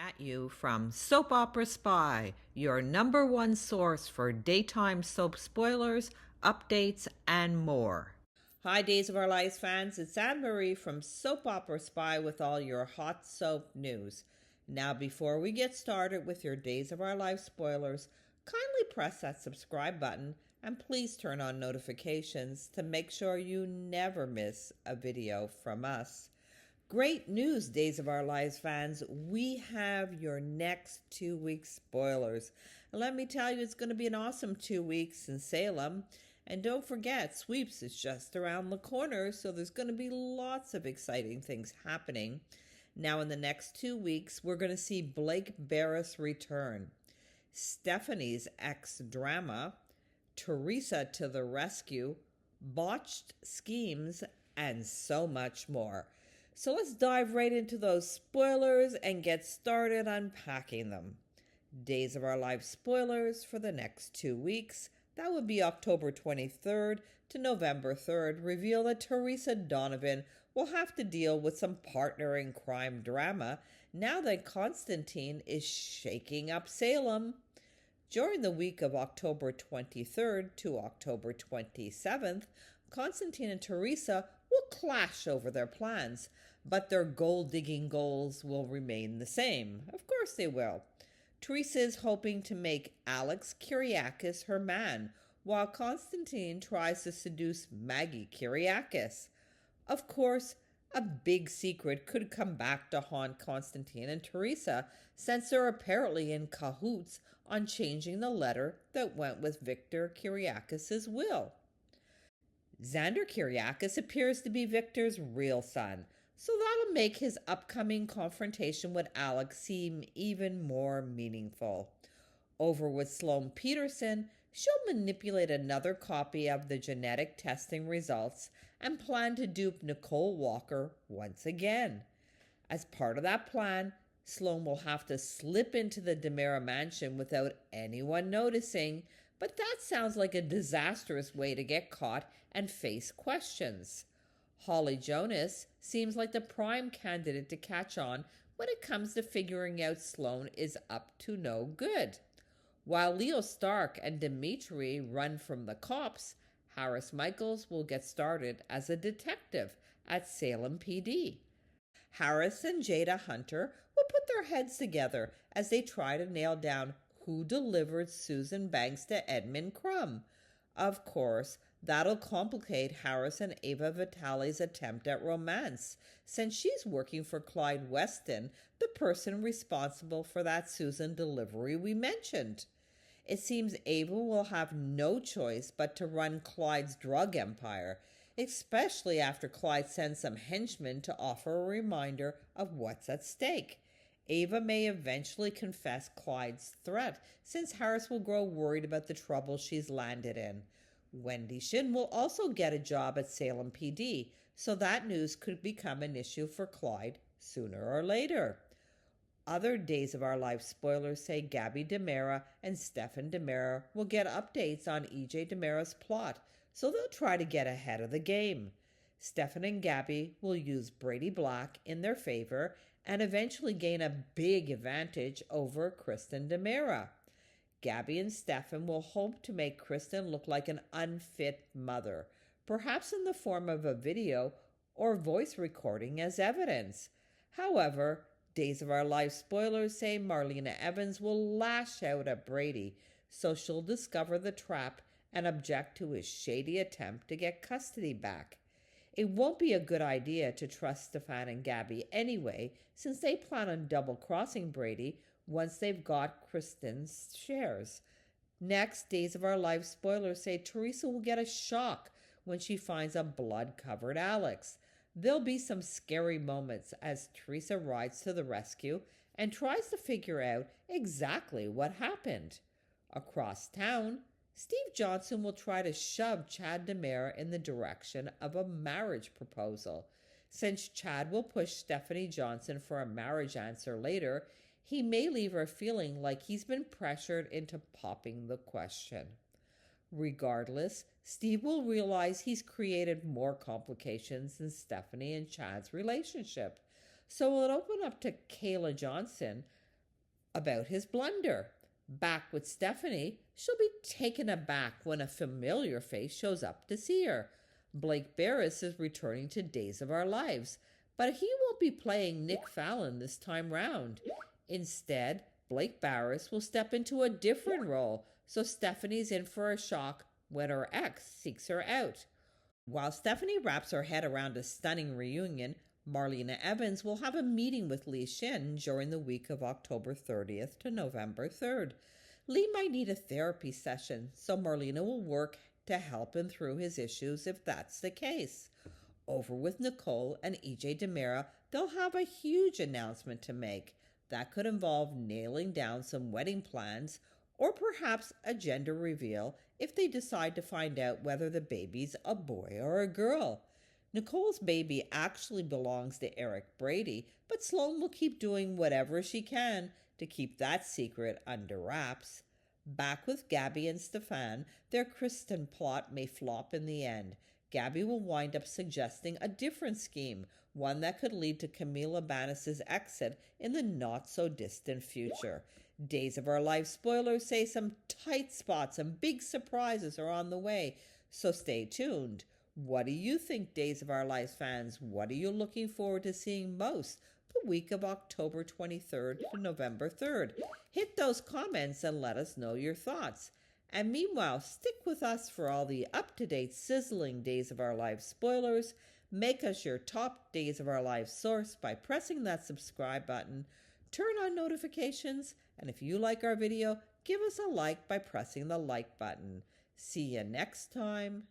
At you from Soap Opera Spy, your number one source for daytime soap spoilers, updates, and more. Hi, Days of Our Lives fans. It's Anne-Marie from Soap Opera Spy with all your hot soap news. Now, before we get started with your Days of Our Lives spoilers, kindly press that subscribe button and please turn on notifications to make sure you never miss a video from us. Great news, Days of Our Lives fans. We have your next 2 weeks spoilers. And let me tell you, it's going to be an awesome 2 weeks in Salem. And don't forget, Sweeps is just around the corner, so there's going to be lots of exciting things happening. Now, in the next 2 weeks, we're going to see Blake Barris return, Stephanie's ex-drama, Theresa to the rescue, botched schemes, and so much more. So let's dive right into those spoilers and get started unpacking them. Days of Our Lives spoilers for the next 2 weeks. That would be October 23rd to November 3rd. Reveal that Theresa Donovan will have to deal with some partner in crime drama now that Konstantin is shaking up Salem. During the week of October 23rd to October 27th, Konstantin and Theresa will clash over their plans, but their gold-digging goals will remain the same. Of course they will. Theresa is hoping to make Alex Kiriakis her man, while Konstantin tries to seduce Maggie Kiriakis. Of course, a big secret could come back to haunt Konstantin and Theresa, since they're apparently in cahoots on changing the letter that went with Victor Kiriakis' will. Xander Kiriakis appears to be Victor's real son, so that'll make his upcoming confrontation with Alex seem even more meaningful. Over with Sloane Peterson, she'll manipulate another copy of the genetic testing results and plan to dupe Nicole Walker once again. As part of that plan, Sloane will have to slip into the DiMera mansion without anyone noticing, but that sounds like a disastrous way to get caught and face questions. Holly Jonas seems like the prime candidate to catch on when it comes to figuring out Sloane is up to no good. While Leo Stark and Dimitri run from the cops, Harris Michaels will get started as a detective at Salem PD. Harris and Jada Hunter will put their heads together as they try to nail down who delivered Susan Banks to Edmund Crumb. Of course, that'll complicate Harris and Ava Vitale's attempt at romance, since she's working for Clyde Weston, the person responsible for that Susan delivery we mentioned. It seems Ava will have no choice but to run Clyde's drug empire, especially after Clyde sends some henchmen to offer a reminder of what's at stake. Ava may eventually confess Clyde's threat, since Harris will grow worried about the trouble she's landed in. Wendy Shin will also get a job at Salem PD, so that news could become an issue for Clyde sooner or later. Other Days of Our Lives spoilers say Gabby DiMera and Stefan DiMera will get updates on EJ DiMera's plot, so they'll try to get ahead of the game. Stefan and Gabby will use Brady Black in their favor and eventually gain a big advantage over Kristen DiMera. Gabby and Stefan will hope to make Kristen look like an unfit mother, perhaps in the form of a video or voice recording as evidence. However, Days of Our Lives spoilers say Marlena Evans will lash out at Brady, so she'll discover the trap and object to his shady attempt to get custody back. It won't be a good idea to trust Stefan and Gabby anyway, since they plan on double-crossing Brady once they've got Kristen's shares. Next, Days of Our Lives spoilers say Theresa will get a shock when she finds a blood-covered Alex. There'll be some scary moments as Theresa rides to the rescue and tries to figure out exactly what happened. Across town, Steve Johnson will try to shove Chad DiMera in the direction of a marriage proposal. Since Chad will push Stephanie Johnson for a marriage answer later, he may leave her feeling like he's been pressured into popping the question. Regardless, Steve will realize he's created more complications in Stephanie and Chad's relationship. So it'll open up to Kayla Johnson, about his blunder. Back with Stephanie, she'll be taken aback when a familiar face shows up to see her. Blake Barris is returning to Days of Our Lives, but he won't be playing Nick Fallon this time round. Instead, Blake Barris will step into a different role, so Stephanie's in for a shock when her ex seeks her out. While Stephanie wraps her head around a stunning reunion, Marlena Evans will have a meeting with Lee Shin during the week of October 30th to November 3rd. Lee might need a therapy session, so Marlena will work to help him through his issues if that's the case. Over with Nicole and EJ DiMera, they'll have a huge announcement to make. That could involve nailing down some wedding plans or perhaps a gender reveal if they decide to find out whether the baby's a boy or a girl. Nicole's baby actually belongs to Eric Brady, but Sloane will keep doing whatever she can to keep that secret under wraps. Back with Gabby and Stefan, their Kristen plot may flop in the end. Gabby will wind up suggesting a different scheme, one that could lead to Camila Bannis's exit in the not-so-distant future. Days of Our Life spoilers say some tight spots and big surprises are on the way, so stay tuned. What do you think, Days of Our Lives fans? What are you looking forward to seeing most the week of October 23rd to November 3rd? Hit those comments and let us know your thoughts. And meanwhile, stick with us for all the up-to-date, sizzling Days of Our Lives spoilers. Make us your top Days of Our Lives source by pressing that subscribe button. Turn on notifications, and if you like our video, give us a like by pressing the like button. See you next time.